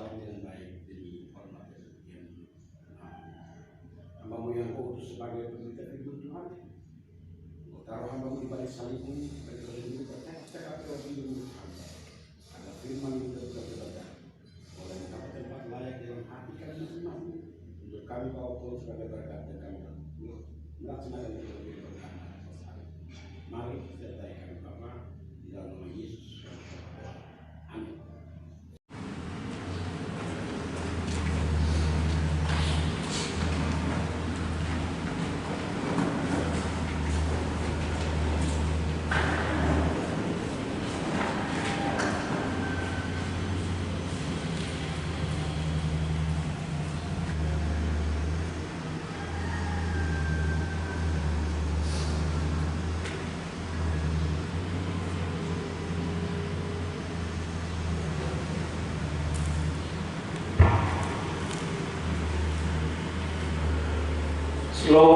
berlaku dengan baik demi hormat yang hambamu yang kudus sebagai pemberita firman Tuhan. Taruh hambamu di balik salib ini bagi kalian bercakap firman Tuhan agar firman itu betul-betul boleh mendapat tempat layak dalam hati kalian masing-masing untuk kami bawa pulang sebagai berkat dan kami melaksanakan itu lebih berkata. Mari sertai kami Bapa di dalam nama Yesus. Amin. Slow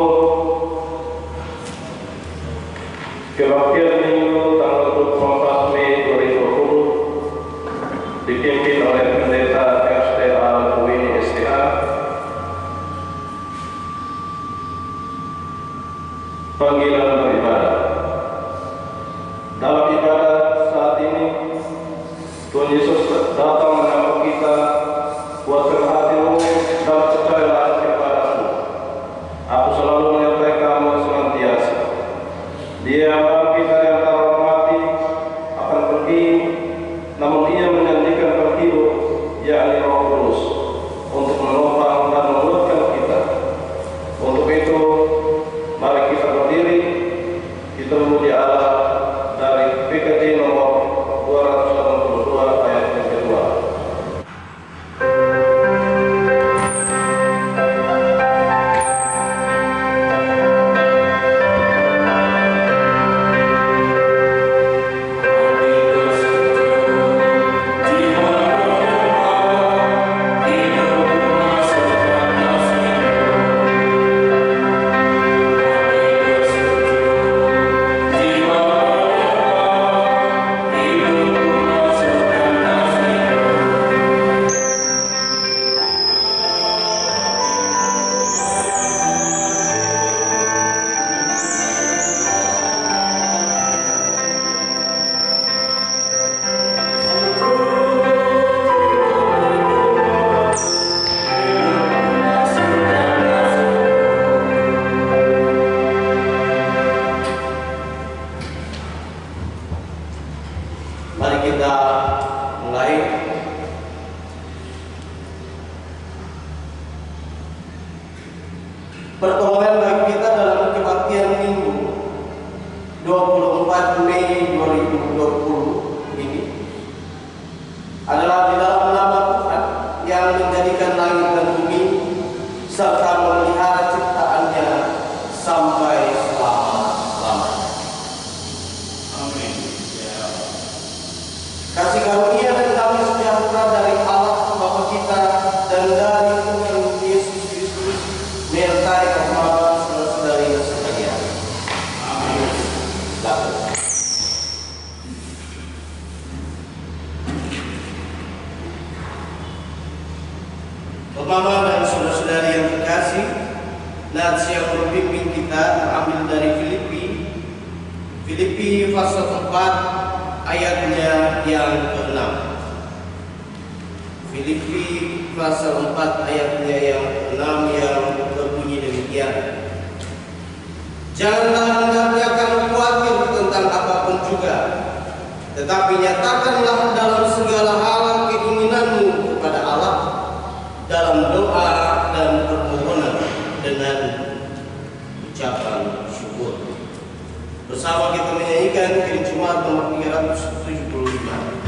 Kebaktian Minggu tanggal 24 Mei 2020 dipimpin oleh Pendeta RSTA Wini STA. Panggilan beribadah. Dalam ibadah saat ini Tuhan Yesus datang menyapa kita, kuatkan hatimu dan percayalah kepadaku. Aku selalu menyertai kamu senantiasa. Dia kita yang terhormati akan pergi, namun ia menjanjikan penghidup, yakni Roh Kudus, untuk menopang dan menguatkan kita. Untuk itu, mari kita berdiri, kita memuji Allah dari PKJ nomor 282 ayat yang kedua. Mari kita mulai. Pertemuan bagi kita dalam kebaktian Minggu 24 Mei 2020 ini adalah di dalam nama Tuhan yang menjadikan langit dan bumi serta memelihara ciptaannya sampai selama-lamanya. Amin. Kasih karunia dan damai sejahtera dari Allah Bapa kita dan dari Tuhan Yesus Kristus menyertai kepada saudara-saudari sekalian. Amin. Bapak dan saudara-saudari yang terkasih, nats yang berpimpin kita terambil dari Filipi pasal 4 ayatnya yang ke-6. Filipi pasal 4 ayatnya yang ke-6 yang berbunyi demikian. Janganlah hendaknya kamu khawatir tentang apapun juga, tetapi nyatakanlah dalam segala hal keinginanmu kepada Allah dalam doa dan permohonan dengan ucapan syukur. Bersama kita menyanyikan Kirim Jumat nomor 375.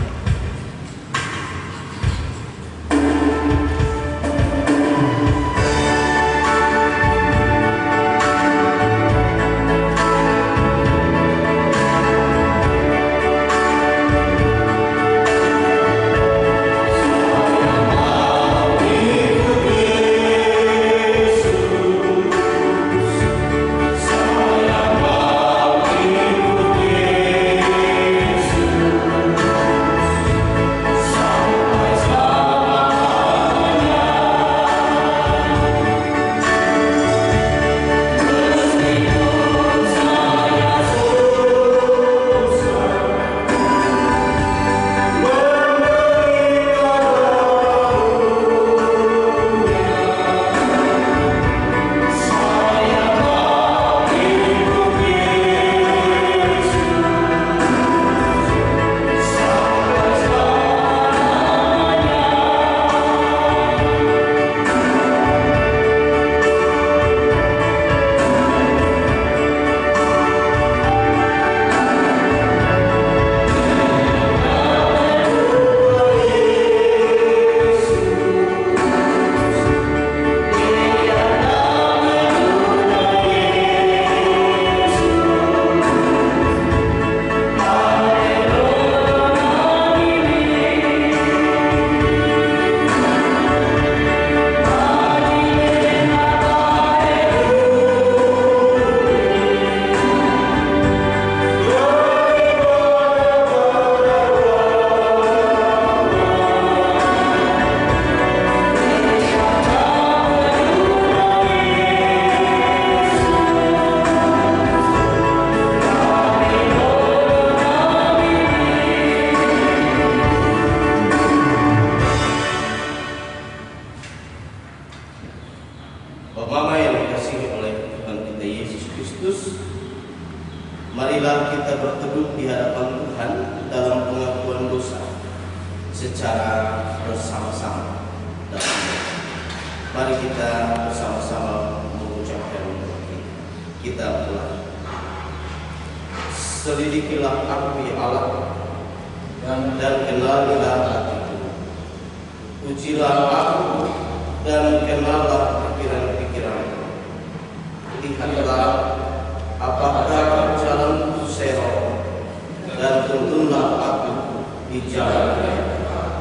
di hadapan Tuhan dalam pengakuan dosa secara bersama-sama. Mari kita bersama-sama mengucapkan kita mulai. Selidikilah aku ya Allah, dan kenalilah hatiku. Ujilah aku dan kenallah pikiran-pikiranku. Lihatlah apakah jalanku serong, dan tuntunlah aku di jalan yang benar.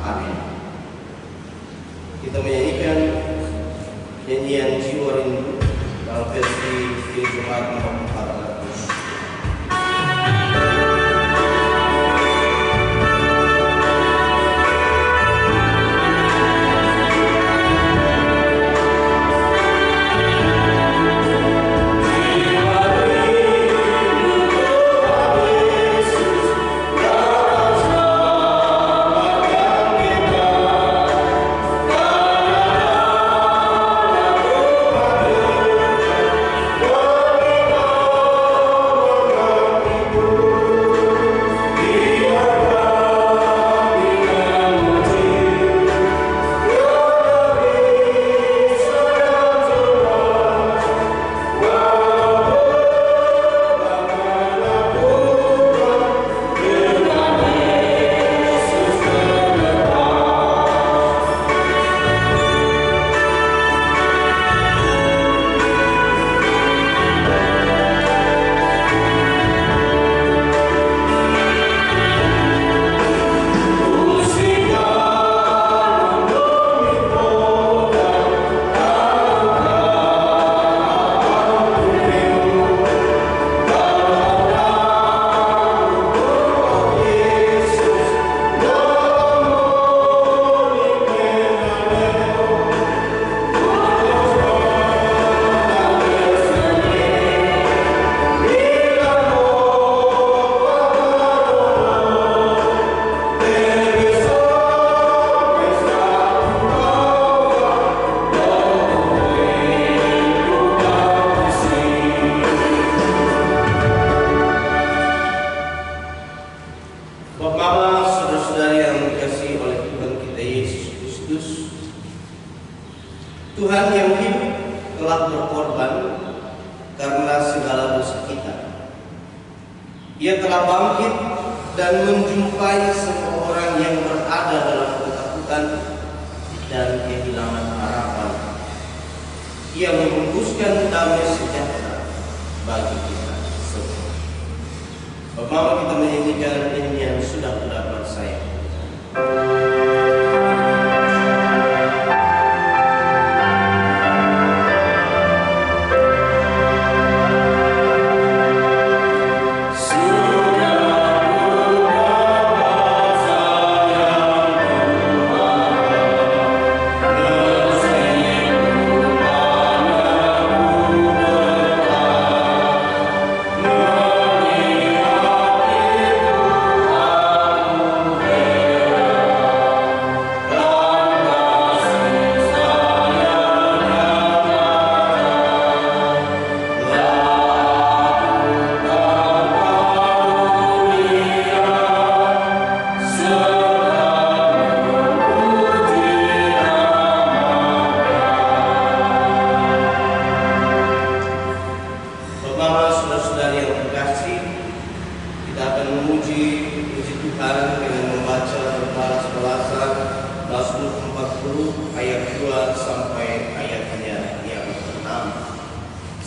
Amin. Kita menyanyikan nyanyian Jiwa Rindu dalam versi Jumat 400. Tuhan yang hidup telah berkorban karena segala dosa kita. Ia telah bangkit dan menjumpai semua orang yang berada dalam ketakutan dan kehilangan harapan. Ia menghembuskan damai sejahtera bagi kita semua. Bapak, kita menyanyikan nyanyian Sudah Kudapat Sayang.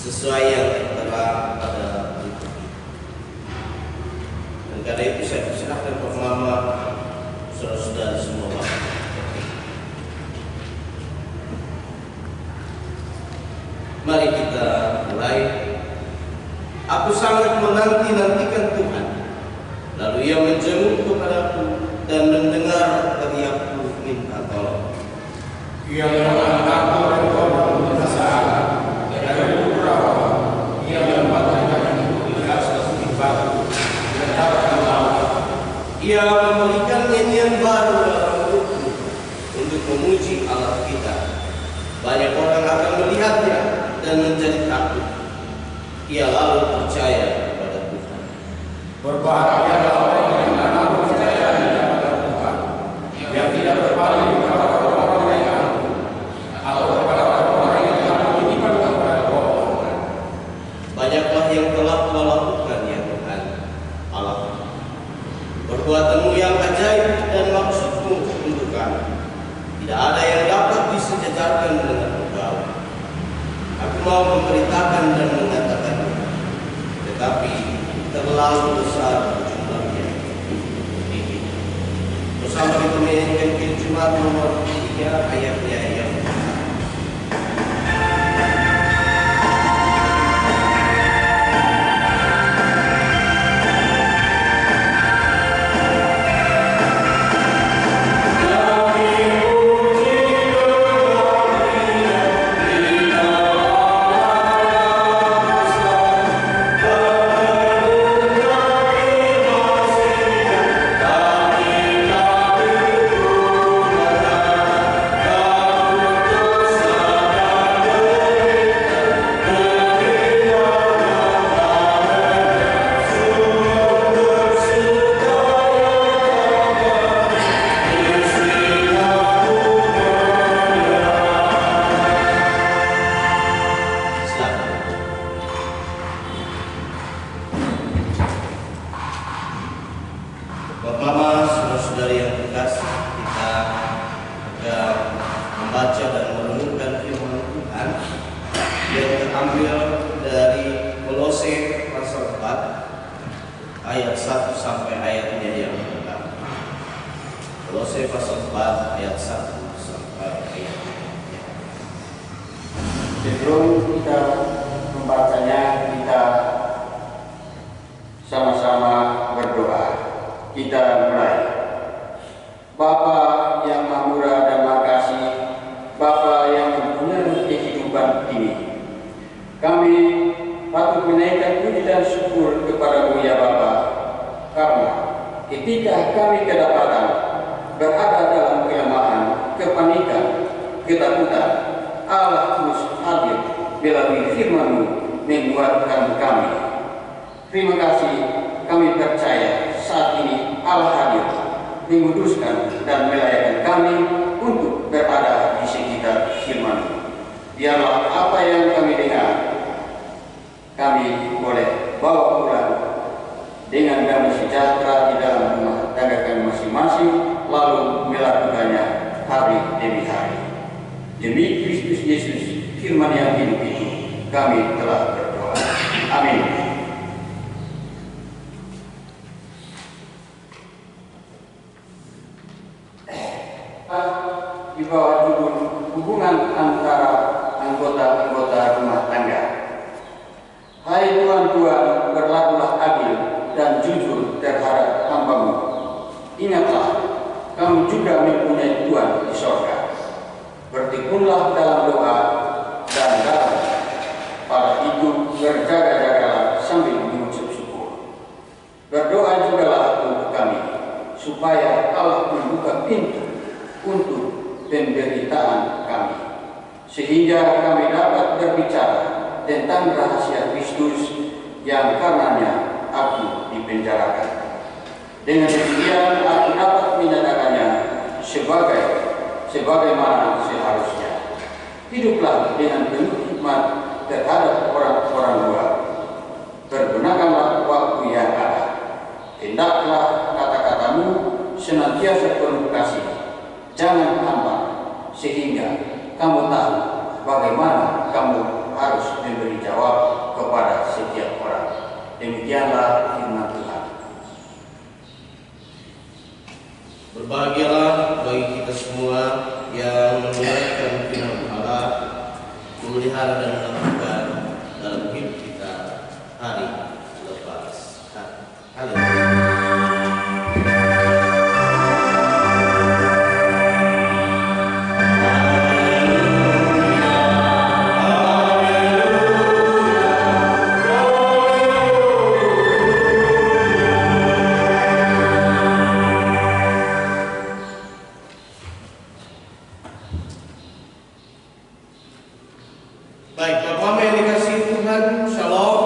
Sesuai yang telah ada itu. Dan karena itu saya persilahkan Pak Mama, saudara-saudara semua. Mari kita mulai. Aku sangat menanti-nantikan Tuhan. Lalu Ia menjenguk kepadaku dan mendengar teriakku minta tolong. Ia mengangkatku dari korban binasaan. Ia memberikan nyanyian baru dalam mulutku untuk memuji Allah kita. Banyak orang akan melihatnya dan menjadi takut. Ia lalu percaya kepada Tuhan. Berbahagialah orang yang menanam kepercayaan kepada Tuhan, yang tidak berpaling kepada orang-orang yang angkuh, atau kepada orang-orang yang tidak menitipkan kepada roh. Banyaklah yang telah Kau lakukan ya Tuhan Allah. Perbuatanmu yang ajaib dan maksudmu untuk kami, tidak ada yang dapat disejajarkan dengan Engkau. Aku mau memberitakan dan mengatakannya, tetapi terlalu besar jumlahnya. Bersama kita menyanyikan Jumat nomor 3 ayatnya yang Bapak-Bapak, saudara-saudari yang terkasih, kita akan membaca dan merenungkan firman Tuhan yang terambil dari Kolose pasal 4 ayat 1 sampai ayatnya yang pertama. Kolose pasal 4 ayat 1 sampai ayatnya. Sebelum kita membacanya, kita sama-sama berdoa. Kita mulai. Bapa yang Maha Murah dan Maha Kasih, Bapa yang mempunyai kehidupan ini, kami patut menaikkan puji dan syukur kepada-Mu ya Bapa, karena ketika kami kedapatan berada dalam kelemahan, kepanikan, ketakutan, Allah terus hadir melalui firman-Mu menguatkan kami. Terima kasih, kami percaya saat ini Allah hadir menguduskan dan melayakkan kami untuk berada di sekitar firman. Biarlah apa yang kami dengar kami boleh bawa pulang dengan damai sejahtera di dalam rumah tangga kami masing-masing, lalu melakukannya hari demi hari. Demi Kristus Yesus, firman yang hidup itu, kami telah berdoa. Amin. Di bawah judul hubungan antara anggota-anggota rumah tangga. Hai tuan-tuan, berlakulah adil dan jujur terhadap hamba-Mu. Ingatlah, kamu juga mempunyai Tuhan di sorga. Bertekunlah dalam doa dan dalam pada itu berjaga-jagalah sambil mengucap syukur. Berdoa jugalah untuk kami, supaya Allah membuka pintu untuk pemberitaan kami, sehingga kami dapat berbicara tentang rahasia Kristus yang karenanya aku dipenjarakan. Dengan demikian aku dapat menyatakannya sebagaimana seharusnya. Hiduplah dengan penuh hikmat terhadap orang-orang luar. Pergunakanlah waktu yang ada. Hendaklah kata-katamu senantiasa penuh kasih. Jangan hambar, sehingga kamu tahu bagaimana kamu harus memberi jawab kepada setiap orang. Demikianlah firman Tuhan. Berbahagialah bagi kita semua yang mendengarkan firman Allah, memelihara dan melakukan dalam hidup kita hari lepas hari. Baik, Bapak yang dikasihi Tuhan, Shalom.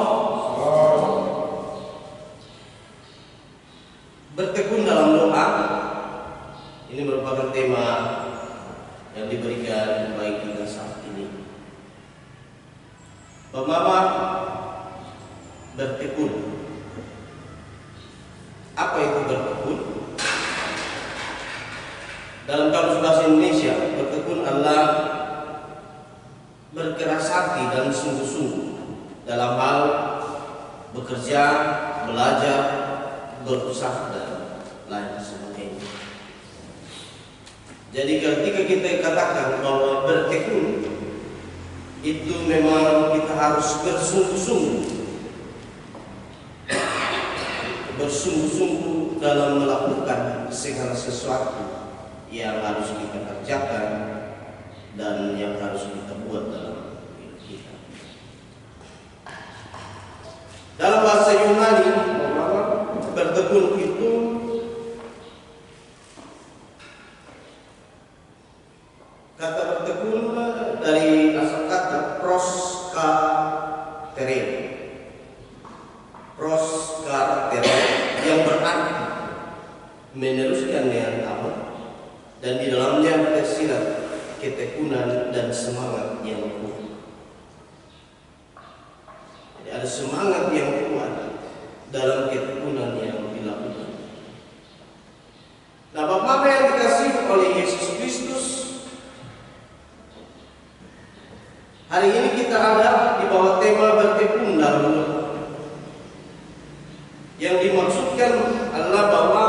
yang diberikan bagi kita saat ini. Bapak Mama bertekun. Apa itu bertekun? Dalam kamus bahasa Indonesia, bertekun adalah berkeras hati dan sungguh-sungguh dalam hal bekerja, belajar, berusaha dan lain sebagainya. Jadi ketika kita katakan bahwa bertekun, itu memang kita harus bersungguh-sungguh dalam melakukan segala sesuatu yang harus kita kerjakan dan yang harus kita buat dalam hidup kita. Dalam bahasa Yunani, bertekun itu kata bertekun dari asal kata proskaterin. Proskaterin yang berarti meneruskan dengan amal, dan di dalamnya tersirat ketekunan dan semangat yang kuat. Jadi ada semangat yang kuat dalam ketekunan yang dilakukan. Nah, Bapak yang dikasihi oleh Yesus Kristus, hari ini kita ada di bawah tema bertekun dalam doa. Yang dimaksudkan adalah bahwa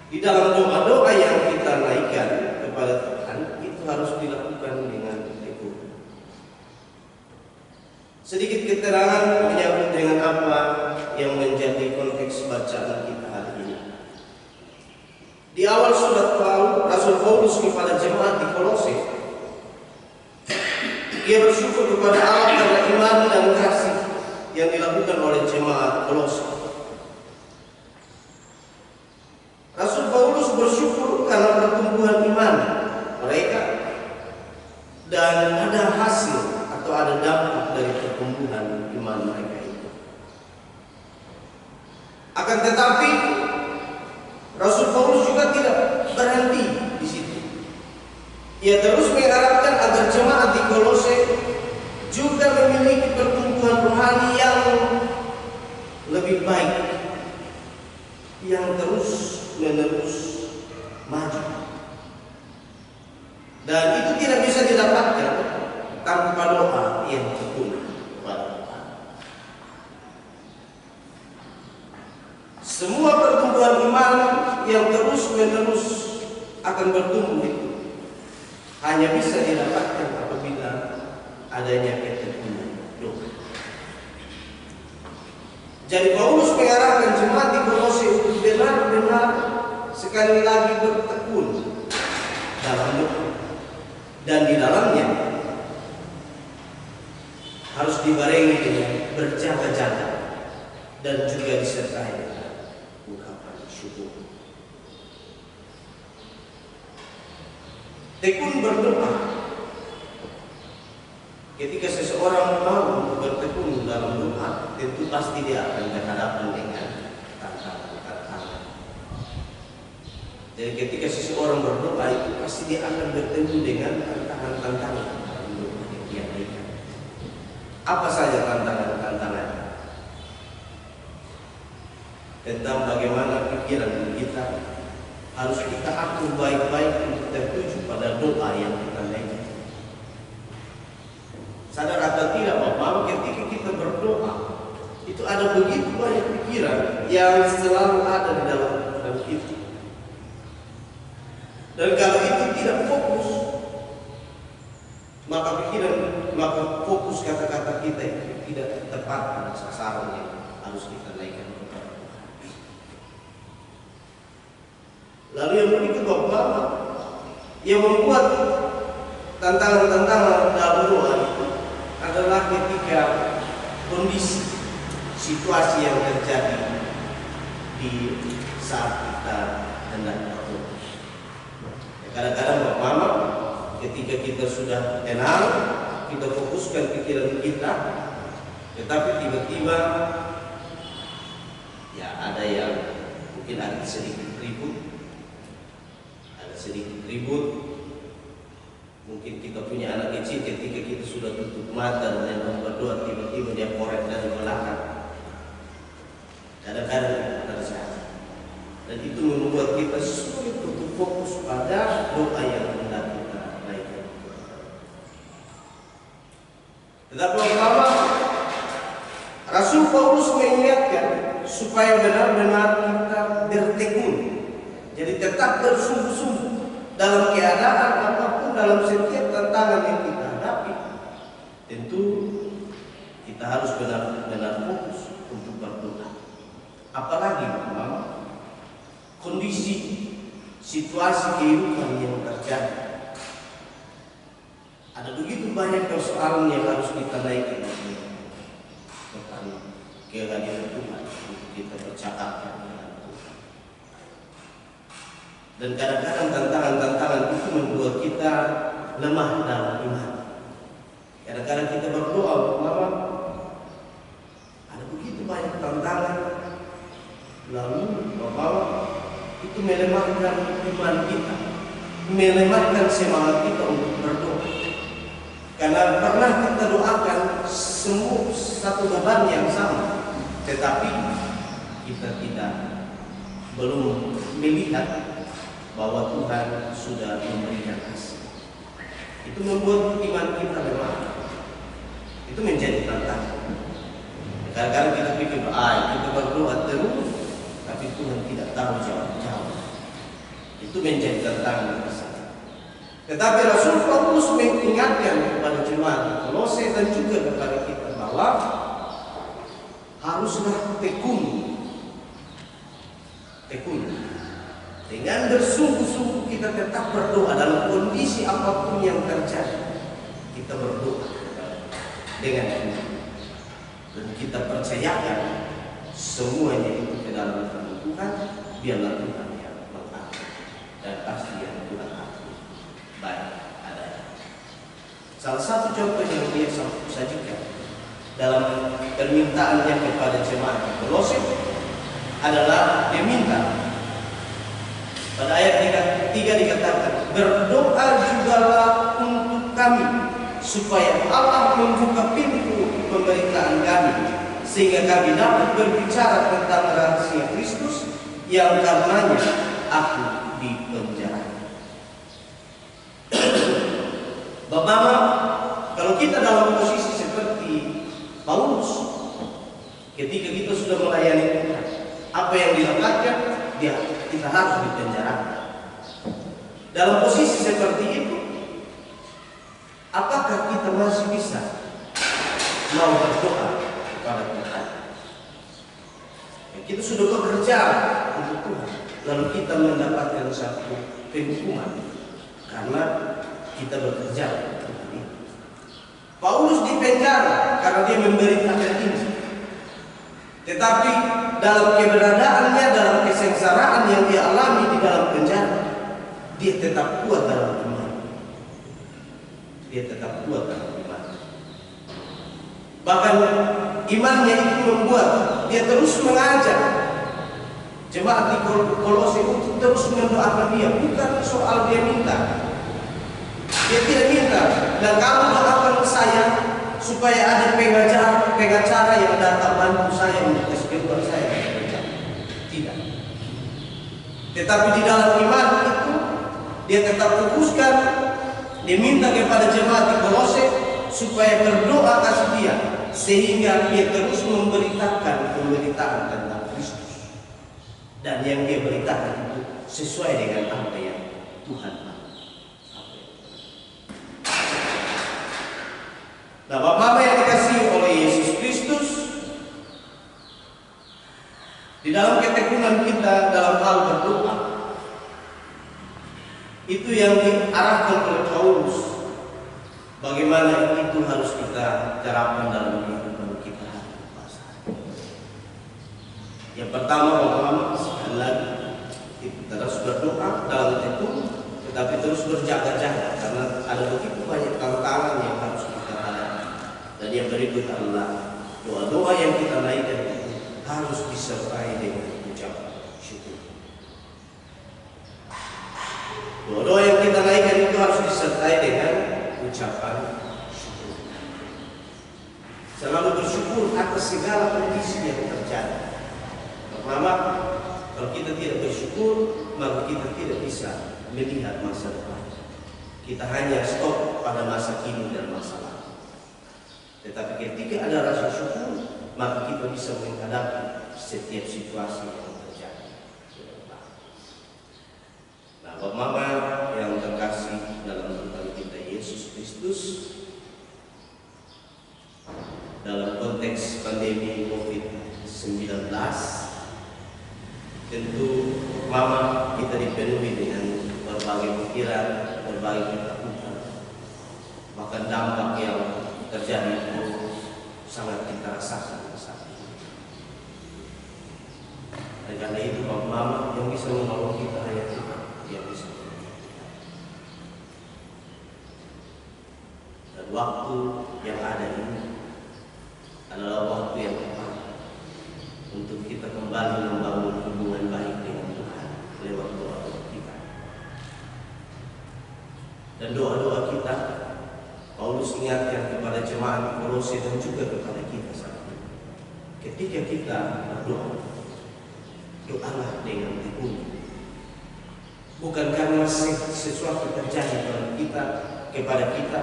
di dalam doa-doa yang kita naikkan kepada Tuhan itu harus dilakukan dengan tekun. Sedikit keterangan menyangkut dengan apa yang menjadi konteks bacaan kita hari ini. Di awal surat Rasul Paulus kepada jemaat di Kolose, ia bersyukur kepada Allah karena iman dan kasih yang dilakukan oleh jemaat Kolose. Rasul Paulus bersyukur karena pertumbuhan iman mereka dan ada hasil atau ada dampak dari pertumbuhan iman mereka itu. Akan tetapi Rasul Paulus juga tidak berhenti di situ. Ia terus mengharapkan agar jemaat di Kolose juga memiliki pertumbuhan rohani yang lebih baik, yang terus-menerus maju. Dan itu tidak bisa didapatkan tanpa doa yang tekun kepada Tuhan. Semua pertumbuhan iman yang terus-menerus akan bertumbuh itu hanya bisa didapatkan apabila adanya ketekunan doa. Jadi Paulus mengarahkan jemaat di Kolose untuk benar-benar sekali lagi bertekun dalam doa, dan di dalamnya harus dibarengi dengan berjaga-jaga dan juga disertai dengan ungkapan syukur. Tekun berdoa. Ketika seseorang mau bertekun dalam doa, tentu pasti dia akan berhadapan dengan tantangan-tantangan. Jadi ketika seseorang berdoa itu pasti dia akan bertemu dengan tantangan-tantangan dalam doa yang dia berikan. Apa saja tantangan-tantangan? Tentang bagaimana pikiran kita harus kita atur baik-baik untuk tertuju pada doa yang kita naikkan. Sadar atau tidak Bapak, ketika kita berdoa itu ada begitu banyak pikiran yang selalu ada di dalam kita. Dan kalau itu tidak fokus, maka fokus kata-kata kita itu tidak tepat pada sasaran yang harus kita naikkan kepada Tuhan. Lalu yang begitu Bapak, yang membuat tantangan-tantangan dalam doa itu adalah ketika kondisi situasi yang terjadi di saat kita hendak berdoa. Kadang-kadang Bapak, ketika kita sudah tenang, kita fokuskan pikiran kita, tetapi tiba-tiba ya ada yang mungkin ada sedikit ribut ribut. Mungkin kita punya anak kecil, ketika kita sudah tutup mata dan berdoa, tiba-tiba dia korek dari belakang. Kadang-kadang terjadi. Dan itu membuat kita sulit untuk fokus pada doa yang hendak kita naikkan. Tetapi pertama, Rasul Paulus mengingatkan supaya benar-benar kita bertekun. Jadi tetap bersungguh-sungguh dalam keadaan apapun, dalam setiap tantangan yang kita hadapi. Tentu kita harus benar-benar fokus untuk berdoa. Apalagi kondisi situasi kehidupan yang terjadi. Ada begitu banyak persoalan yang harus kita naikkan tentang kehadiran Tuhan untuk kita bercakap dengan Tuhan. Dan kadang-kadang tantangan-tantangan itu membuat kita lemah dalam iman. Kadang-kadang kita berdoa, Mama, ada begitu banyak tantangan, lalu Bapak itu melemahkan iman kita, melemahkan semangat kita untuk berdoa. Karena pernah kita doakan semua satu beban yang sama, tetapi kita belum melihat bahwa Tuhan sudah memberikan hasil. Itu membuat iman kita lemah. Itu menjadi tantangan. Kadang-kadang kita pikir, kita berdoa terus, tapi Tuhan tidak tahu jawab-jawab. Itu menjadi tantangan besar. Tetapi Rasul Paulus mengingatkan kepada jemaat di Kolose dan juga kepada kita bahwa haruslah tekun. Dengan bersungguh-sungguh kita tetap berdoa dalam kondisi apapun yang terjadi. Kita berdoa dengan iman. Dan kita percayakan semuanya itu ke dalam tangan Tuhan. Biarlah Tuhan yang mengatur. Dan pasti yang Tuhan atur baik adanya. Salah satu contoh yang dia sajikan dalam permintaannya kepada jemaat di Kolose adalah dia minta pada ayat 3 dikatakan, berdoa jugalah untuk kami supaya Allah membuka pintu pemberitaan kami sehingga kami dapat berbicara tentang rahasia Kristus yang karenanya aku dipenjara. Bapak, kalau kita dalam posisi seperti Paulus, ketika kita sudah melayani Tuhan, apa yang dilakukan? Kita harus dipenjarakan. Dalam posisi seperti itu, apakah kita masih bisa mau berdoa kepada Tuhan? Kita sudah bekerja untuk Tuhan, lalu kita mendapatkan satu penghukuman karena kita bekerja untuk Tuhan. Paulus dipenjara karena dia memberitakan Injil. Tetapi dalam keberadaannya, dalam kesengsaraan yang dia alami di dalam penjara, dia tetap kuat dalam iman. Bahkan imannya itu membuat dia terus mengajak jemaat di Kolose untuk terus mendoakan dia. Bukan soal dia minta. Dia tidak minta, dan kamu doakan saya supaya ada pengacara yang datang bantu saya untuk keseluruhan saya. Tidak. Tetapi di dalam iman itu dia tetap fokuskan. Dia minta kepada jemaat di Kolose supaya berdoa kasih dia, sehingga dia terus memberitakan pemberitaan tentang Kristus. Dan yang dia beritakan itu sesuai dengan apa yang Tuhan mau. Nah, Bapak yang dikasihi oleh Yesus Kristus, di dalam ketekunan kita dalam hal berdoa, itu yang diarahkan oleh Paulus. Bagaimana itu harus kita terapkan dalam kehidupan kita. Yang pertama, Bapak, sekali lagi kita terus berdoa dalam tekun, tetapi terus berjaga-jaga karena ada begitu banyak tantangan yang harus kita hadapi. Dan yang berikut adalah doa-doa yang kita naikkan itu harus disertai dengan ucapan syukur. Doa-doa yang kita disertai dengan ucapan syukur. Selalu bersyukur atas segala kondisi yang terjadi. Pertama, kalau kita tidak bersyukur, maka kita tidak bisa melihat masa depan. Kita hanya stop pada masa kini dan masa lalu. Tetapi ketika ada rasa syukur, maka kita bisa menghadapi setiap situasi yang terjadi. Nah, Bapak Mama yang terkasih dalam Tuhan kita Yesus Kristus, dalam konteks pandemi COVID-19, tentu Mama kita dipenuhi dengan berbagai pikiran, berbagai ketakutan, bahkan dampak yang terjadi itu sangat kita rasakan saat ini. Dan karena itu Bapak Mama yang bisa menolong kita hanya Tuhan yang bisa menolong kita. Dan waktu yang ada ini adalah waktu yang tepat untuk kita kembali membangun hubungan baik dengan Tuhan lewat doa-doa kita. Dan doa-doa kita, Paulus ingatkan kepada jemaat Kolose dan juga kepada kita saat ini. Ketika kita berdoa, doalah dengan tekun. Bukan karena sesuatu terjadi kepada kita.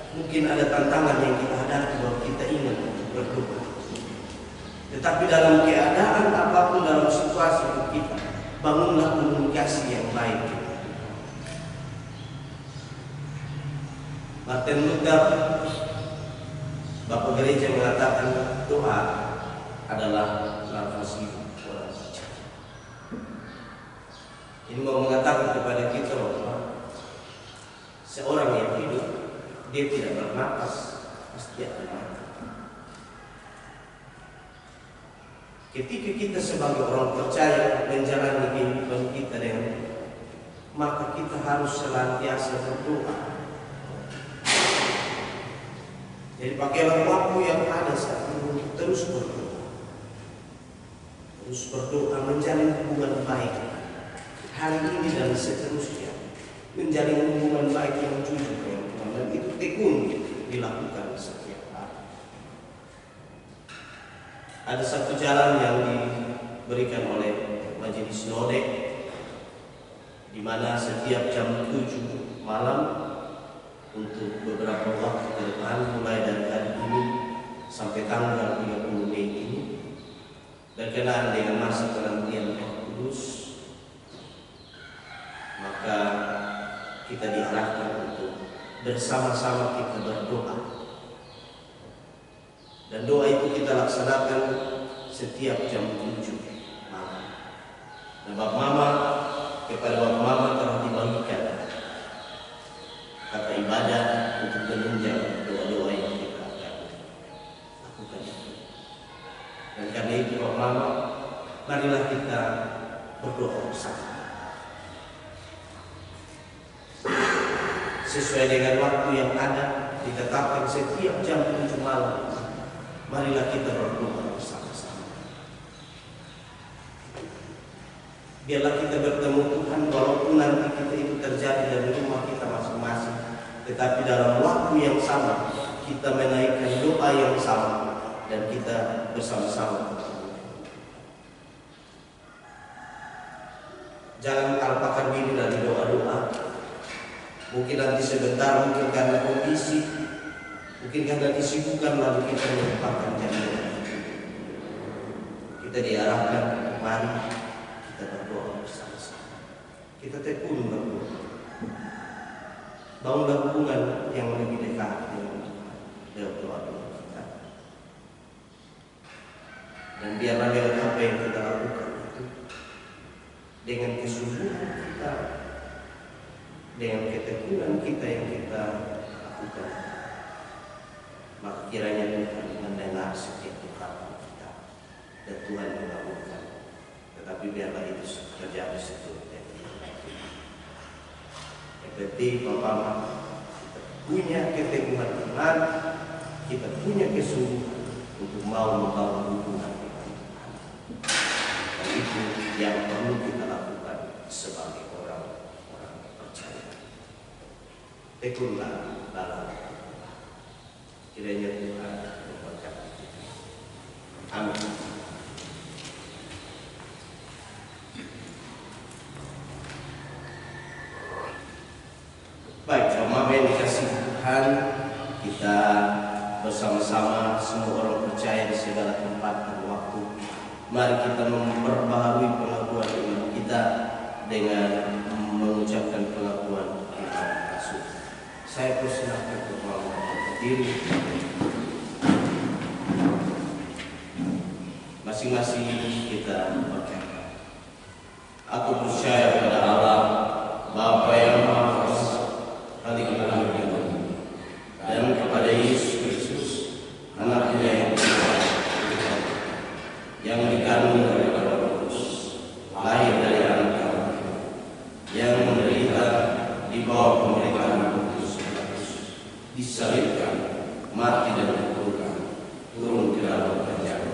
Mungkin ada tantangan yang kita hadapi bahwa kita ingin berdoa. Tetapi dalam keadaan apapun, dalam situasi kita, bangunlah komunikasi yang baik. Martin Luther, Bapak Gereja, mengatakan doa adalah nafasi orang percaya. Ini mau mengatakan kepada kita bahwa seorang yang hidup, dia tidak bernafas, pasti akan mati. Ketika kita sebagai orang percaya menjalani kehidupan kita dengan Tuhan, maka kita harus senantiasa berdoa. Jadi pakailah waktu yang ada saat ini untuk terus berdoa. Terus berdoa, menjalin hubungan baik hari ini dan seterusnya. Menjalin hubungan baik yang jujur dengan Tuhan, dan itu tekun dilakukan setiap hari. Ada satu jalan yang diberikan oleh Majelis Sinode, di mana setiap jam 7 malam untuk beberapa waktu ke depan, mulai dari hari ini sampai tanggal 30 Mei ini, berkenaan dengan masa penantian Roh Kudus, maka kita diarahkan untuk bersama-sama kita berdoa. Dan doa itu kita laksanakan setiap jam 7 malam. Dan Bapak Mama, kepada Bapak Mama telah dibagikan kata ibadah untuk menunjang doa-doa yang kita akan lakukan. Dan karena itu Bapak Mama, marilah kita berdoa bersama. Sesuai dengan waktu yang ada ditetapkan setiap jam 7 malam, marilah kita berdoa bersama-sama. Biarlah kita bertemu Tuhan, walaupun nanti kita itu terjadi dari rumah kita masing-masing, tetapi dalam waktu yang sama kita menaikkan doa yang sama dan kita bersama-sama. Jangan alpakan diri dari doa-doa. Mungkin nanti sebentar, mungkin karena kondisi, mungkin karena kesibukan, lalu kita melupakan janji. Kita diarahkan, mari kita berdoa bersama-sama. Kita tekun berdoa. Bangunlah hubungan yang lebih dekat dengan doa-doa kita. Dan biarlah lewat apa yang kita lakukan itu, dengan kesungguhan kita, dengan ketekunan kita yang kita lakukan, maka kiranya Tuhan mendengar setiap doa kita dan Tuhan mengabulkan. Tetapi biarlah itu terjadi seterusnya. Yang penting Bapak, kita punya keteguhan iman, kita punya kesungguhan untuk mau membangun hubungan dengan Tuhan. Dan itu yang perlu kita lakukan sebagai orang percaya. tekunlah dalam kiranya Tuhan memberkati. Amin. Baik, jemaat yang dikasih Tuhan, kita bersama-sama semua orang percaya di segala tempat dan waktu, mari kita memperbaharui pengakuan iman kita dengan mengucapkan pengakuan iman Rasul. Saya persilakan untuk berdiri. Masing-masing kita berkata, aku percaya pada Allah, Bapa yang Maha Kuasa, Khalik-Khalik dan kepada Yesus Kristus, anaknya yang Tuhan, yang dikandung dari Roh Kudus, lahir dari anak yang menderita di bawah pemerintahan Pontius Pilatus, disalibkan, mati dan dikuburkan, turun ke dalam kerajaan.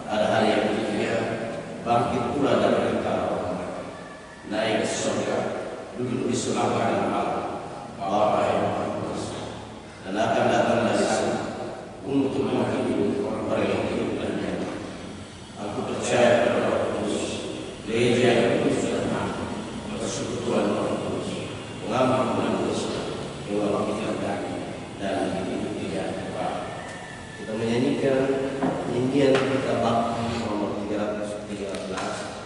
Pada hari yang ketiga, bangkit pula dari antara orang mati, naik ke surga, duduk di sebelah kanan Allah, Bapa yang Maha Kuasa, dan akan datang dari sana untuk menghakimi orang yang hidup dan mati. Aku percaya pada Roh Kudus, Gereja yang kudus dan aman, persekutuan Roh Kudus, pengampunan dosa, kebangkitan daging, dan hidup tidak kekal. Kita menyanyikan nyanyian kita bakti nomor 313.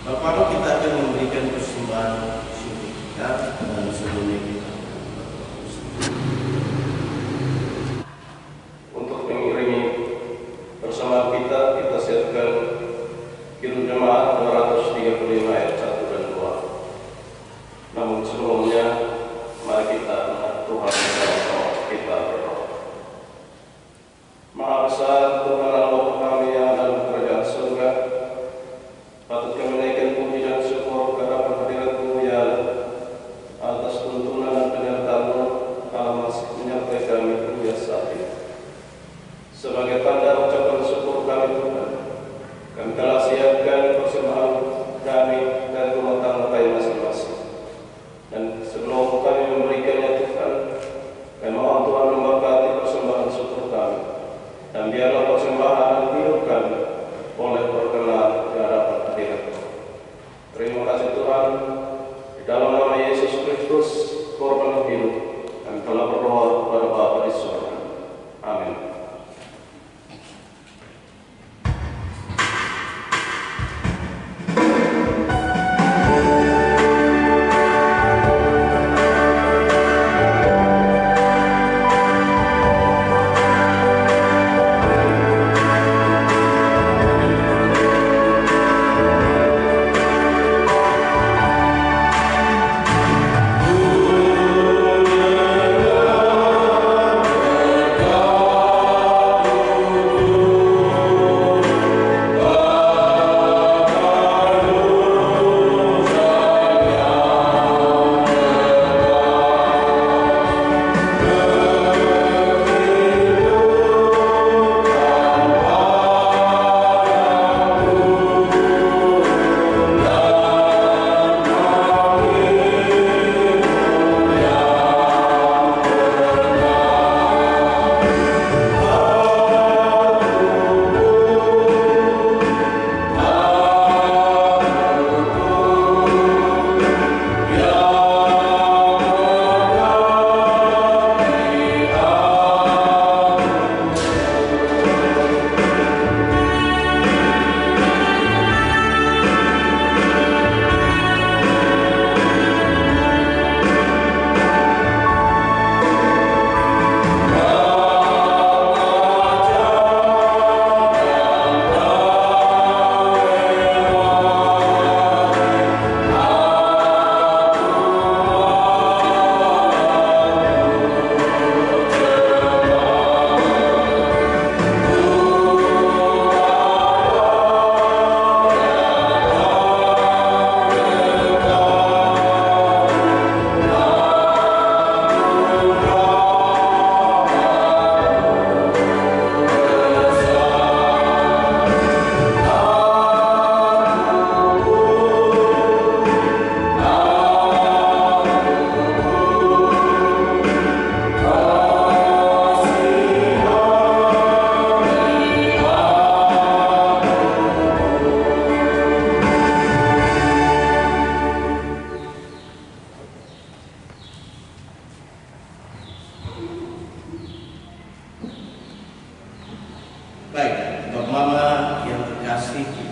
Bapak, kita akan memberikan persembahan syukur kita dan sebelumnya kita Untuk mengiringi bersama kita siapkan Kidung Jemaat 235 ayat 1 dan 2. Namun sebelumnya, mari kita menghadap Tuhan bersama-sama, kita berdoa. Maha besar Tuhan Allah kami yang ada di kerajaan surga, patut kami naikkan puji dan syukur karena hadirat-Mu yang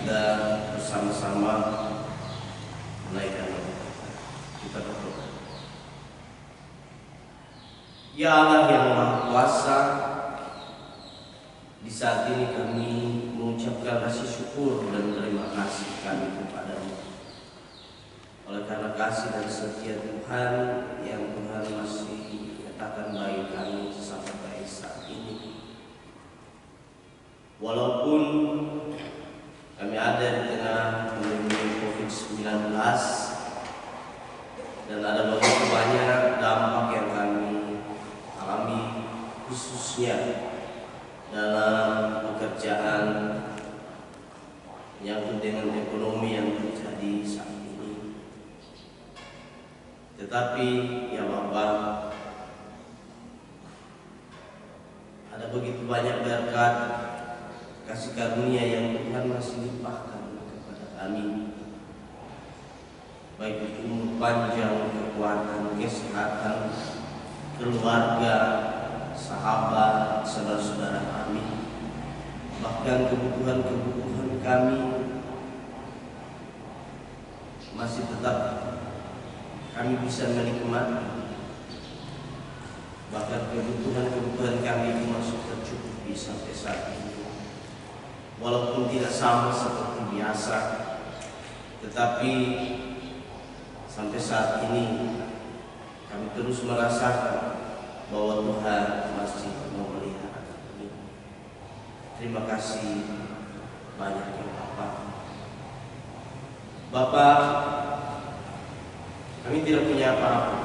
kita bersama-sama menaikkan kita berdoa. Ya Allah yang Maha Kuasa, di saat ini kami mengucapkan rasa syukur dan terima kasih kami kepada-Mu. Oleh karena kasih dan setia Tuhan yang Tuhan masih nyatakan bagi kami sampai saat ini. Walaupun kami ada di tengah pandemi COVID-19 dan ada begitu banyak dampak yang kami alami, khususnya dalam pekerjaan yang dengan ekonomi yang terjadi saat ini. Tetapi ya Bapa, ada begitu banyak berkat kasih karunia yang Tuhan masih limpahkan kepada kami, baik itu umur panjang, kekuatan, kesehatan, keluarga, sahabat, saudara-saudara kami, bahkan kebutuhan-kebutuhan kami masih tetap kami bisa menikmati. Bahkan kebutuhan-kebutuhan kami itu masih tercukupi sampai saat ini. Walaupun tidak sama seperti biasa, tetapi sampai saat ini kami terus merasakan bahwa Tuhan masih memelihara kami. Terima kasih banyak ya Bapak. Bapak, kami tidak punya apa-apa,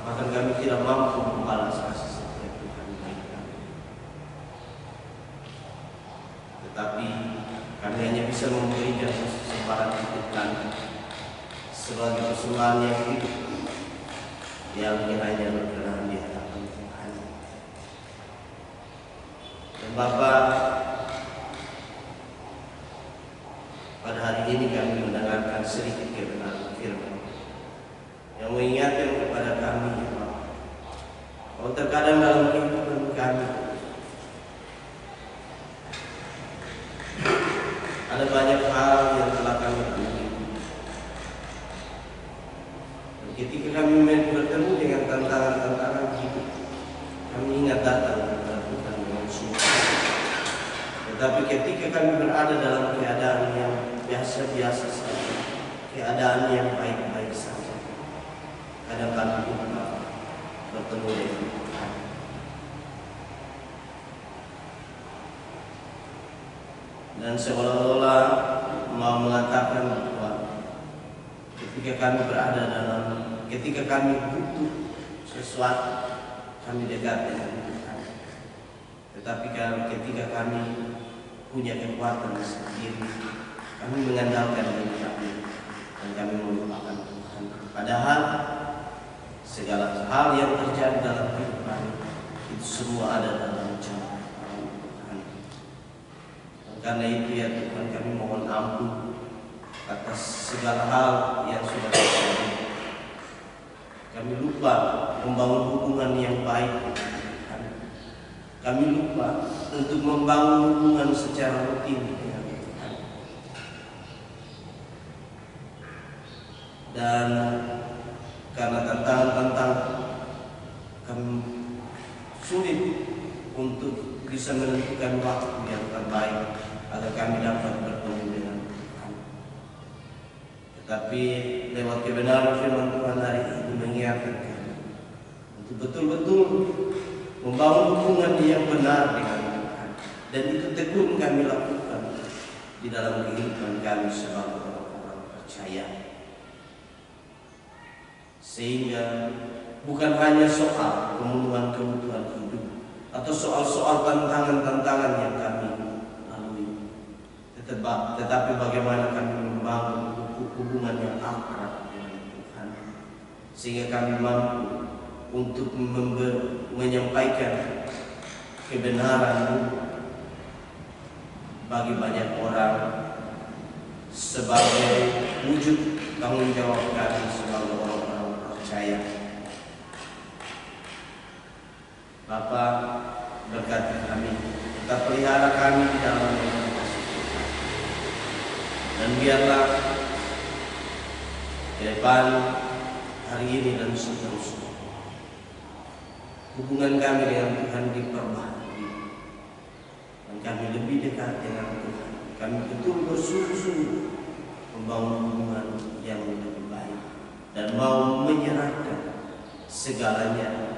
bahkan kami tidak mampu membalas kasih setia Tuhan bagi kami. Tetapi kami hanya bisa memberikan sesembahan hidup kami sebagai persembahan yang hidup, yang kiranya berkenan di hadapan Tuhan. Dan Bapak, pada hari ini kami mendengarkan sedikit kebenaran firman yang mengingatkan kepada kami, ya Bapak, bahwa terkadang dalam kehidupan kami ada banyak hal yang telah kami lalui. Dan ketika kami bertemu dengan tantangan-tantangan hidup, kami ingat datang kepada Tuhan dengan sungguh. Tetapi ketika kami berada dalam keadaan yang biasa-biasa saja, keadaan yang baik-baik saja, kadang kami lupa bertemu dengan Tuhan. Dan seolah-olah mau mengatakan bahwa ketika kami butuh sesuatu, kami dekat dengan Tuhan. Tetapi ketika kami punya kekuatan sendiri, kami mengandalkan diri kami dan kami melupakan Tuhan. Padahal segala hal yang terjadi dalam hidup kami itu semua ada dalam rencana Tuhan. Dan karena itu ya Tuhan, kami mohon ampun atas segala hal yang sudah terjadi. Kami lupa membangun hubungan yang baik dengan Tuhan. Kami lupa untuk membangun hubungan secara rutin dengan Tuhan. Dan karena tantangan-tantangan, kami sulit untuk bisa menentukan waktu yang terbaik agar kami dapat bertemu dengan Tuhan. Tetapi lewat kebenaran firman Tuhan hari ini mengingatkan kami untuk betul-betul membangun hubungan yang benar dengan Tuhan. Dan itu tekun kami lakukan di dalam kehidupan kami sebagai orang-orang percaya. Sehingga bukan hanya soal pemenuhan kebutuhan hidup atau soal-soal tantangan-tantangan yang kami lalui, tetapi bagaimana kami membangun hubungan yang akrab dengan Tuhan, sehingga kami mampu untuk menyampaikan kebenaran bagi banyak orang sebagai wujud tanggung jawab kami sebagai orang-orang percaya. Bapa, berkati kami, tetap pelihara kami di dalam kasih Tuhan. Dan biarlah ke depan hari ini dan seterusnya hubungan kami dengan Tuhan diperbaharui dan kami lebih dekat dengan Tuhan. Kami betul bersungguh-sungguh membangun hubungan yang lebih baik dan mau menyerahkan segalanya,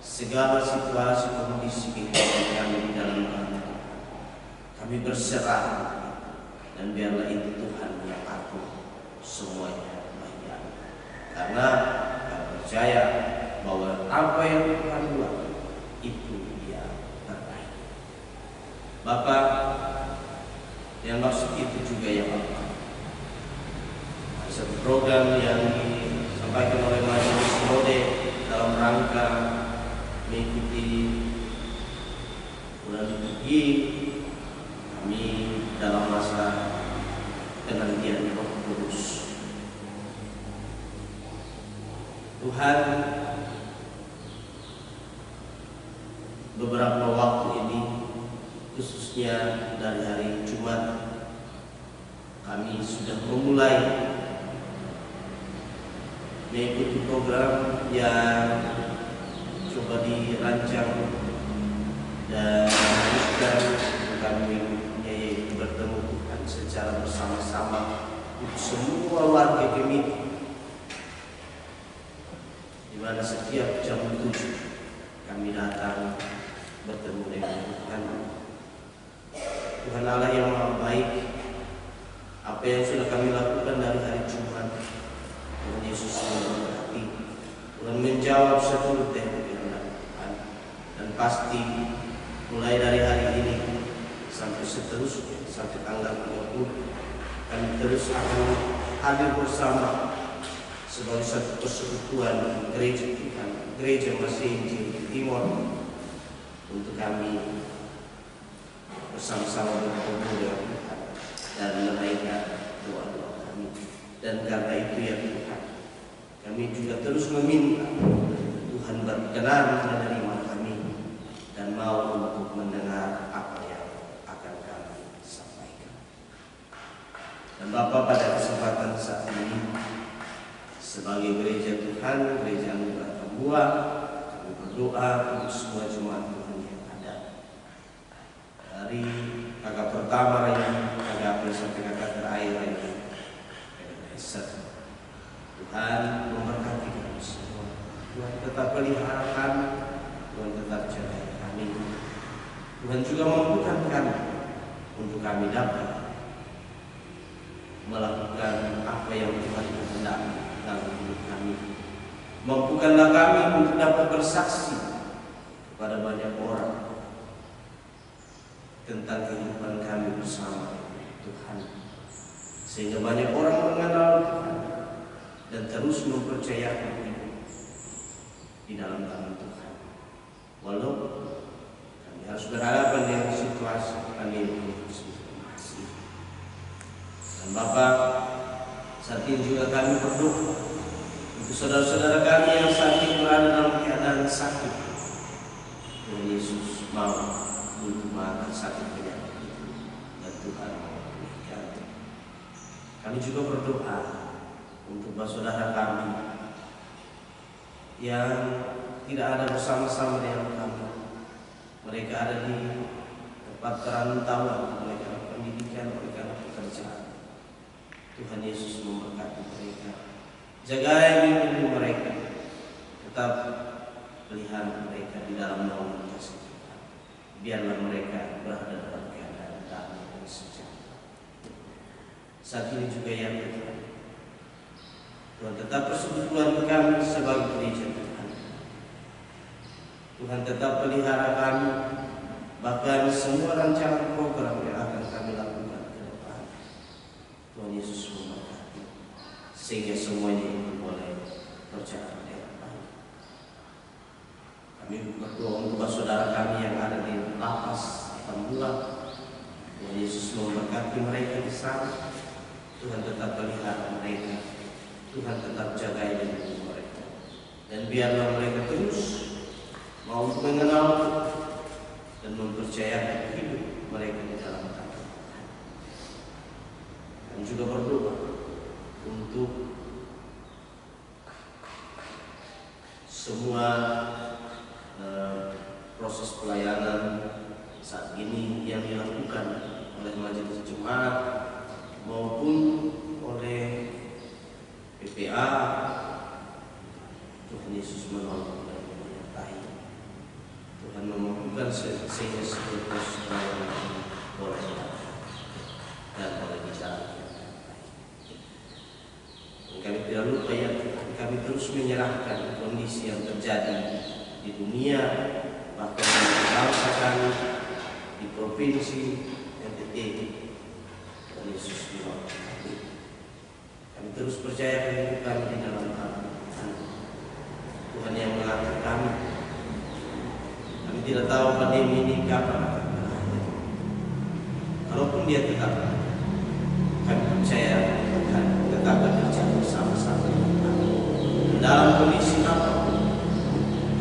segala situasi kondisi kehidupan kami di dalam Tuhan. Kami berserah dan biarlah itu Tuhan yang atur semuanya baik. Karena kami percaya bahwa apa yang Tuhan buat itu dia terbaik. Bapak, yang maksud itu juga ya Bapak. Satu program yang disampaikan oleh Majelis Sinode dalam rangka mengikuti bulan liturgi kami dalam masa penantian Roh Kudus. Tuhan, beberapa waktu ini khususnya dari hari Jumat kami sudah memulai mengikuti program yang coba dirancang dan dilanjutkan kami yaitu bertemu Tuhan secara bersama-sama untuk semua warga Gemini, di mana setiap jam 7 kami datang bertemu dengan Tuhan. Tuhan Allah yang Maha Baik, apa yang sudah kami lakukan dari hari Jumat, Tuhan Yesus memberkati, Tuhan menjawab seluruh kehendak Tuhan, dan pasti mulai dari hari ini sampai seterusnya sampai tanggal 30 kami terus akan hadir bersama sebagai satu persekutuan gereja Tuhan, gereja Masih Injil Timur, untuk kami bersama-sama berkumpul dengan Tuhan dan menaikkan doa-doa kami. Dan karena itu ya Tuhan, kami juga terus meminta Tuhan berkenan menerima kami dan mau untuk mendengar apa yang akan kami sampaikan. Dan Bapa, pada kesempatan saat ini sebagai gereja Tuhan, gereja Anugerah Tambuah, kami berdoa untuk semua jemaat Tuhan yang ada, dari kakak pertama yang kakak sampai kakak terakhir yang Tuhan memberkati kami semua. Tuhan tetap pelihara kami, Tuhan tetap jaga kami. Tuhan juga mampukan kami untuk kami dapat melakukan apa yang Tuhan kehendaki dalam hidup kami. Mampukanlah kami untuk dapat bersaksi kepada banyak orang tentang kehidupan kami bersama Tuhan, sehingga banyak orang mengenal Tuhan dan terus mempercayakan hidup di dalam tangan Tuhan. Walau kami harus berhadapan dengan situasi pandemi masing-masing. Dan Bapak, saat ini juga kami berdoa untuk saudara-saudara kami yang saat ini berada dalam keadaan sakit. Tuhan Yesus mau untuk mengangkat sakit penyakit itu, dan Tuhan memulihkan. Kami juga berdoa untuk saudara kami yang tidak ada bersama-sama dengan kami. Mereka ada di tempat perantauan, mereka ada pendidikan, mereka ada pekerjaan. Tuhan Yesus memberkati mereka, jaga lindungi mereka, tetap pelihara mereka di dalam naungan kasih Tuhan. Biarlah mereka berada dalam keadaan damai dan sejahtera. Saat ini juga yang Tuhan, Tuhan tetap persekutuan kami sebagai gereja Tuhan. Tuhan tetap pelihara kami, bahkan semua rancangan program yang akan kami lakukan ke depan. Tuhan Yesus memberkati, sehingga semuanya itu boleh berjalan dengan baik. Kami berdoa untuk saudara kami yang ada di lapas Tambuah. Tuhan Yesus memberkati mereka di sana. Tuhan tetap pelihara mereka, Tuhan tetap jaga hidup mereka, dan biarlah mereka terus mau mengenal dan mempercayakan hidup mereka di dalam tangan Tuhan. juga berdoa untuk semua proses pelayanan saat ini yang dilakukan oleh Majelis Jemaat maupun oleh PPA. Tuhan Yesus menolong dan menyertai. Tuhan memampukan sehingga seluruh pelayanan boleh dan boleh dijalankan. Kami tidak lupa ya, kami terus menyerahkan kondisi yang terjadi di dunia, bahkan di bangsa kami, di provinsi NTT. Tuhan Yesus menolong. Kami terus percaya hidup kami di dalam Tuhan. Tuhan yang mengatur kami. Kami tidak tahu pandemi ini kapan akan berakhir. Kalaupun dia tetap ada, kami percaya Tuhan tetap bekerja bersama-sama dengan kami. Dalam kondisi apapun,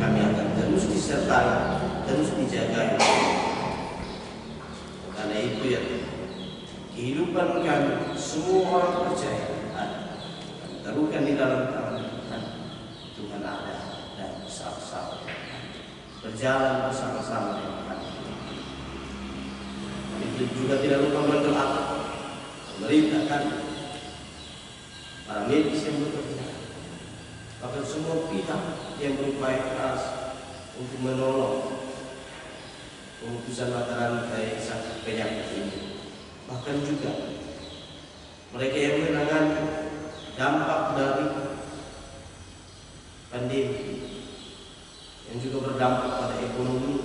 kami akan terus disertai, terus dijaga. Karena itu ya, kehidupan kami, semua orang percaya ada. Kami taruhkan di dalam tangan Tuhan. Tuhan ada dan bersama-sama berjalan bersama-sama dengan kami. Kami juga tidak lupa mendoakan pemerintah kami, para medis yang bekerja, bahkan semua pihak yang berupaya keras untuk menolong pemutusan mata rantai sakit penyakit ini. Bahkan juga mereka yang menangani dampak dari pandemi yang juga berdampak pada ekonomi.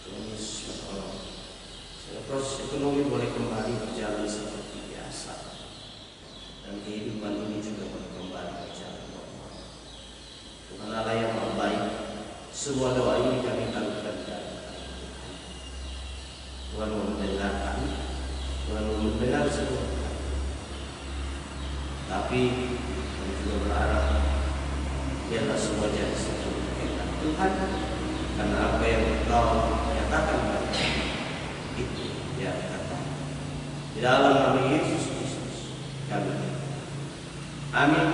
Tuhan Yesus menolong sehingga proses ekonomi boleh kembali berjalan seperti biasa dan kehidupan ini juga boleh kembali berjalan normal. Tuhan Allah yang Maha Baik, semua doa ini kami lakukan dari Tuhan mendengar kami, Tuhan mendengar semua kami. Tapi kami juga berharap biarlah semua jadi seperti kehendak Tuhan, karena apa yang Engkau nyatakan pada kami itu yang kata. Di dalam nama Yesus Kristus kami. Amin.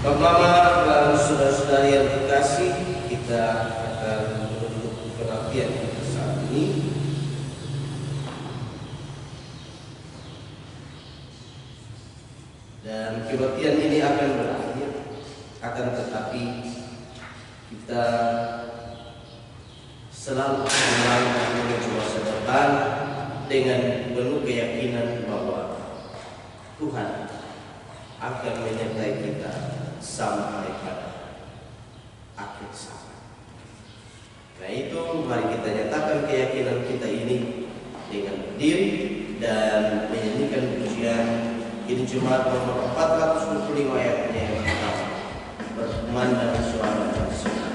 Bapak Mama dan saudara-saudari yang terkasih, kita akan menutup pengertian kita saat ini. Dan kebaktian ini akan berakhir, akan tetapi kita selalu melangkah menuju masa depan dengan penuh keyakinan bahwa Tuhan akan menyertai kita sampai pada akhir zaman. Nah itu, mari kita nyatakan keyakinan kita ini dengan berdiri dan menyanyikan pujian Kidung Jemaat nomor 425 ayatnya yang pertama, berkumandang suara dan suara.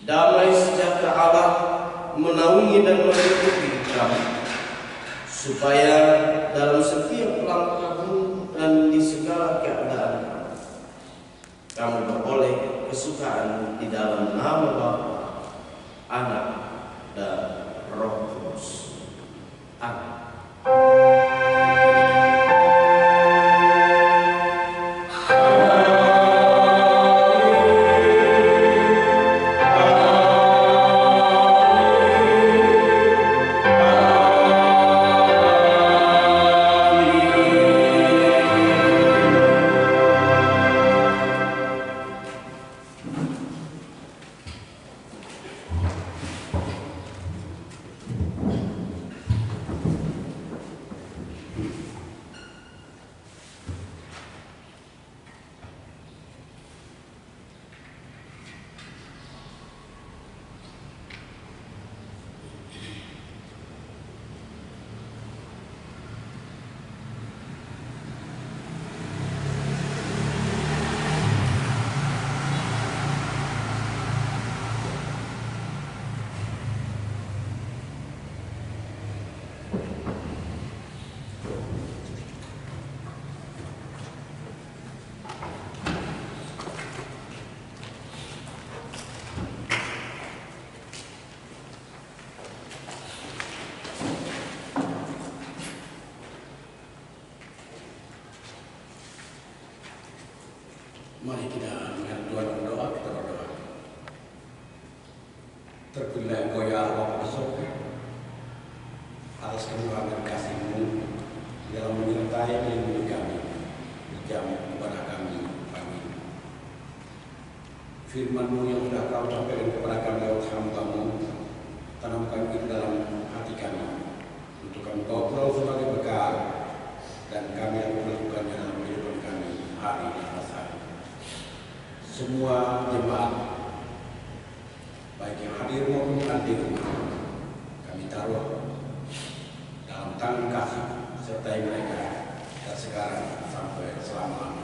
Damai sejahtera Allah menaungi dan melindungi kamu, supaya dalam setiap langkahmu dan di segala keadaan kamu beroleh kesukaan di dalam nama Bapa, Anak, dan Roh Kudus. Amin. Mari kita mengadukan doa, kita berdoa. Terpujilah Engkau ya Allah besok atas kemurahan dan kasih-Mu dalam menyertai dan melindungi kami di jam ibadah kami pagi. Firman-Mu yang sudah Kau sampaikan kepada kami lewat hamba-Mu, tanamkan itu dalam hati kami untuk kami bawa pulang sebagai bekal dan kami akan melakukannya dalam kehidupan kami hari dan masa. Semua jemaat baik yang hadir maupun yang nanti kami taruh dalam tangan kasih sertai mereka dan sekarang sampai selama